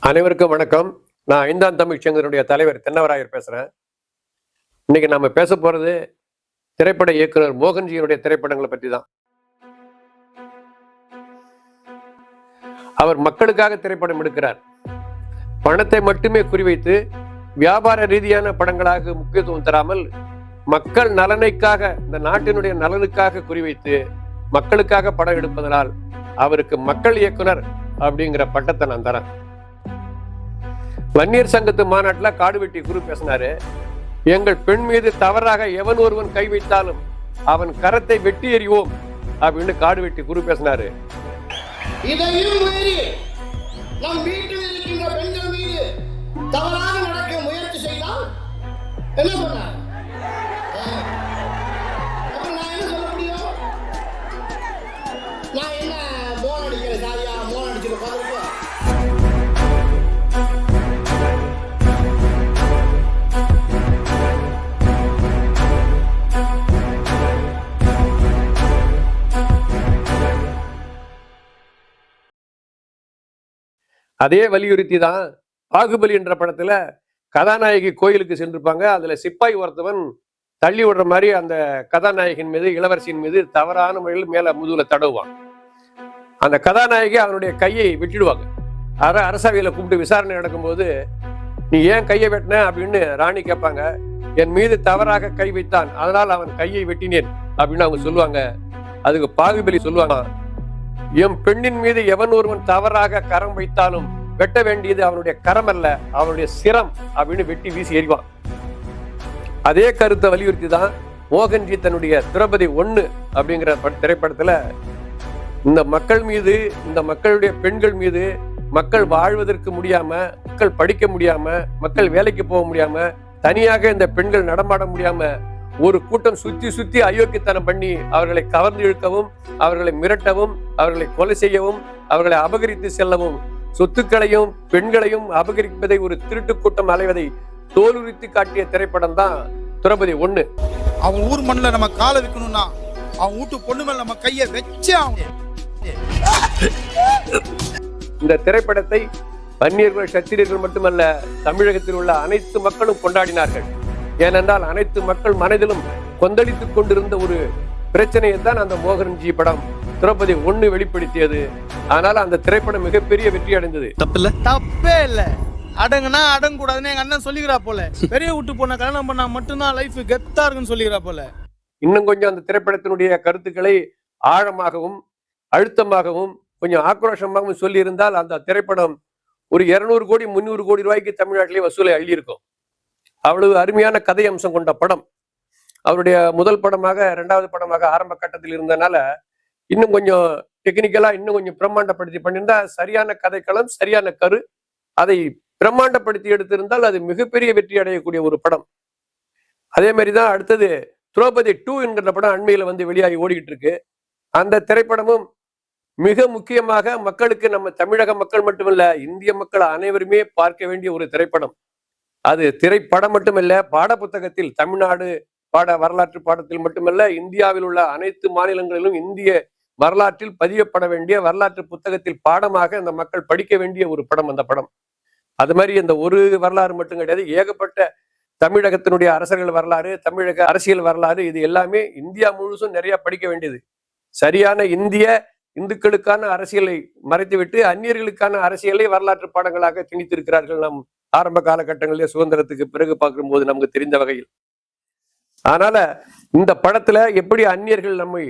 அனைவருக்கும் வணக்கம். நான் ஐந்தாம் தமிழ்ச்சங்கத்தினுடைய தலைவர் தென்னவராயர் பேசுறேன். இன்னைக்கு நாம பேச போறது திரைப்பட இயக்குனர் மோகன்ஜியினுடைய திரைப்படங்களை பற்றி தான். அவர் மக்களுக்காக திரைப்படம் எடுக்கிறார். பணத்தை மட்டுமே குறிவைத்து வியாபார ரீதியான படங்களாக முக்கியத்துவம் தராமல் மக்கள் நலனுக்காக, இந்த நாட்டினுடைய நலனுக்காக குறிவைத்து மக்களுக்காக படம் எடுப்பதனால் அவருக்கு மக்கள் இயக்குனர் அப்படிங்கிற பட்டத்தை நான் தரேன். வன்னியர் சங்கத்து மாநாட்டில் காடுவெட்டி குரு பேசினாரு. எங்கள் பெண் மீது தவறாக எவன் ஒருவன் கை வைத்தாலும் அவன் கரத்தை வெட்டி எறிவோம் அப்படின்னு காடுவெட்டி குரு பேசினாரு. இதையும் மீறி நம் வீட்டில் இருக்கின்ற பெண்கள் மீது தவறாக நடக்க முயற்சி செய்தால் என்ன சொன்னார்? நான் என்ன சொல்ல முடியும்? நான் என்ன மோன் அடிக்கிறேன்? சாரியா மோன் அடிச்சுட்டு பாருங்க. அதே வலியுறுத்தி தான் பாகுபலி என்ற படத்துல கதாநாயகி கோயிலுக்கு சென்றிருப்பாங்க. அதுல சிப்பாய் ஒருத்தவன் தள்ளி விடுற மாதிரி அந்த கதாநாயகின் மீது, இளவரசியின் மீது தவறான முறையில் மேல முதுகுல தடவுவான். அந்த கதாநாயகி அவனுடைய கையை வெட்டிடுவாங்க. அரசவையில கூப்பிட்டு விசாரணை நடக்கும்போது, நீ ஏன் கையை வெட்டின அப்படின்னு ராணி கேட்பாங்க. என் மீது தவறாக கை வைத்தான், அதனால் அவன் கையை வெட்டினேன் அப்படின்னு அவங்க சொல்லுவாங்க. அதுக்கு பாகுபலி சொல்லுவாங்க, என் பெண்ணின் மீது எவன் ஒருவன் தவறாக கரம் வைத்தாலும் வெட்ட வேண்டியது அவனுடைய கரம் அல்ல, அவனுடைய சிரம் அப்படின்னு வெட்டி வீசி எறிவான். அதே கருத்தை வலியுறுத்தி தான் மோகன்ஜி தன்னுடைய திரௌபதி 1 அப்படிங்கிற திரைப்படத்துல இந்த மக்கள் மீது, இந்த மக்களுடைய பெண்கள் மீது, மக்கள் வாழ்வதற்கு முடியாம, மக்கள் படிக்க முடியாம, மக்கள் வேலைக்கு போக முடியாம, தனியாக இந்த பெண்கள் நடமாட முடியாம ஒரு கூட்டம் சுத்தி சுத்தி அயோக்கியத்தனம் பண்ணி அவர்களை கவர்ந்து இழுக்கவும், அவர்களை மிரட்டவும், அவர்களை கொலை செய்யவும், அவர்களை அபகரித்து செல்லவும், சொத்துக்களையும் பெண்களையும் அபகரிப்பதை ஒரு திருட்டு கூட்டம் அலைவதை தோலுரித்து காட்டிய திரைப்படம் தான் திரௌபதி 1. அவன் ஊர் மண்ணில் நம்ம காலை வைக்கணும்னா அவன் வீட்டு பொண்ணு மேல நம்ம கையை வச்சே ஆகணும். இந்த திரைப்படத்தை வன்னியர்கள், சத்திரியர்கள் மட்டுமல்ல, தமிழகத்தில் உள்ள அனைத்து மக்களும் கொண்டாடினார்கள். ஏனென்றால் அனைத்து மக்கள் மனதிலும் கொந்தளித்துக் கொண்டிருந்த ஒரு பிரச்சனையை தான் அந்த மோகன்ஜி படம் திரௌபதி 1 வெளிப்படுத்தியது. ஆனால் அந்த திரைப்படம் மிகப்பெரிய வெற்றி அடைந்தது. தப்பே இல்ல, அடங்குனா அடங்க கூடாதுன்னு எங்க அண்ணன் சொல்லிக்கிறா போல. பெரிய விட்டு போன கல்யாணம் பண்ணா மட்டும்தான் லைஃப் கெத்தா இருக்குன்னு சொல்லிக்கிறா போல. இன்னும் கொஞ்சம் அந்த திரைப்படத்தினுடைய கருத்துக்களை ஆழமாகவும் அழுத்தமாகவும் கொஞ்சம் ஆக்ரோஷமாகவும் சொல்லி இருந்தால் அந்த திரைப்படம் ஒரு 200 கோடி 300 கோடி ரூபாய்க்கு தமிழ்நாட்டிலே வசூலை அள்ளி இருக்கும். அவ்வளவு அருமையான கதை அம்சம் கொண்ட படம். அவருடைய முதல் படமாக, 2வது படமாக ஆரம்ப கட்டத்தில் இருந்தனால இன்னும் கொஞ்சம் டெக்னிக்கலா இன்னும் கொஞ்சம் பிரம்மாண்டப்படுத்தி பண்ணியிருந்தா, சரியான கதைக்களம், சரியான கரு, அதை பிரம்மாண்டப்படுத்தி எடுத்திருந்தால் அது மிகப்பெரிய வெற்றி அடையக்கூடிய ஒரு படம். அதே மாதிரிதான் அடுத்தது திரௌபதி 2 என்கிற படம் அண்மையில வந்து வெளியாகி ஓடிக்கிட்டு இருக்கு. அந்த திரைப்படமும் மிக முக்கியமாக மக்களுக்கு, நம்ம தமிழக மக்கள் மட்டுமல்ல, இந்திய மக்கள் அனைவருமே பார்க்க வேண்டிய ஒரு திரைப்படம். அது திரைப்படம் மட்டுமல்ல, பாட புத்தகத்தில், தமிழ்நாடு வரலாற்று பாடத்தில் மட்டுமல்ல, இந்தியாவில் உள்ள அனைத்து மாநிலங்களிலும் இந்திய வரலாற்றில் பதியப்பட வேண்டிய, வரலாற்று புத்தகத்தில் பாடமாக அந்த மக்கள் படிக்க வேண்டிய ஒரு படம் அந்த படம். அது மாதிரி இந்த ஒரு வரலாறு மட்டும் கிடையாது, ஏகப்பட்ட தமிழகத்தினுடைய அரசர்கள் வரலாறு, தமிழக அரசியல் வரலாறு, இது எல்லாமே இந்தியா முழுசும் நிறைய படிக்க வேண்டியது. சரியான இந்துக்களுக்கான அரசியலை மறைத்துவிட்டு அந்நியர்களுக்கான அரசியலை வரலாற்று பாடங்களாக திணித்திருக்கிறார்கள் நம் ஆரம்ப காலகட்டங்களிலே, சுதந்திரத்துக்கு பிறகு பார்க்கும்போது நமக்கு தெரிந்த வகையில். அதனால இந்த படத்துல எப்படி அந்நியர்கள் நம்மை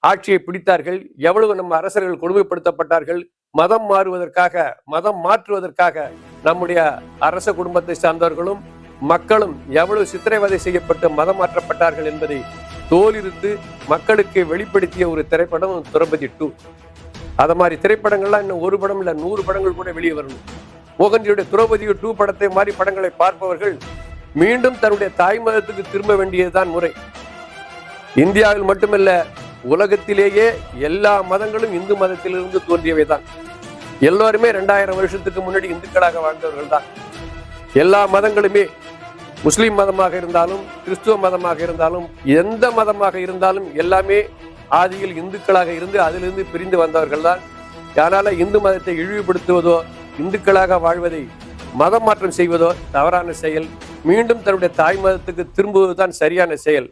ஆட்சியை பிடித்தார்கள், எவ்வளவு நம்ம அரசர்கள் கொடுமைப்படுத்தப்பட்டார்கள், மதம் மாறுவதற்காக, மதம் மாற்றுவதற்காக நம்முடைய அரச குடும்பத்தை சார்ந்தவர்களும் மக்களும் எவ்வளவு சித்திரவதை செய்யப்பட்டு மதம் மாற்றப்பட்டார்கள் என்பதை தோலிருத்து மக்களுக்கு வெளிப்படுத்திய ஒரு திரைப்படம் திரௌபதி 2. அத மாதிரி திரைப்படங்கள்லாம் இன்னும் ஒரு படம் இல்ல, 100 படங்கள் கூட வெளியே வரணும். மோகன்ஜியுடைய திரௌபதி 2 படத்தை மாதிரி படங்களை பார்ப்பவர்கள் மீண்டும் தன்னுடைய தாய் மதத்துக்கு திரும்ப வேண்டியதுதான் முறை. இந்தியாவில் மட்டுமல்ல, உலகத்திலேயே எல்லா மதங்களும் இந்து மதத்திலிருந்து தோன்றியவைதான். எல்லோருமே 2000 வருஷத்துக்கு முன்னாடி இந்துக்களாக வாழ்ந்தவர்கள் தான். எல்லா மதங்களுமே, முஸ்லிம் மதமாக இருந்தாலும், கிறிஸ்துவ மதமாக இருந்தாலும், எந்த மதமாக இருந்தாலும் எல்லாமே ஆதியில் இந்துக்களாக இருந்து அதிலிருந்து பிரிந்து வந்தவர்கள் தான். அதனால இந்து மதத்தை இழிவுபடுத்துவதோ இந்துக்களாக வாழ்வதை மதம் மாற்றம் செய்வதோ தவறான செயல். மீண்டும் தன்னுடைய தாய் மதத்துக்கு திரும்புவதுதான் சரியான செயல்.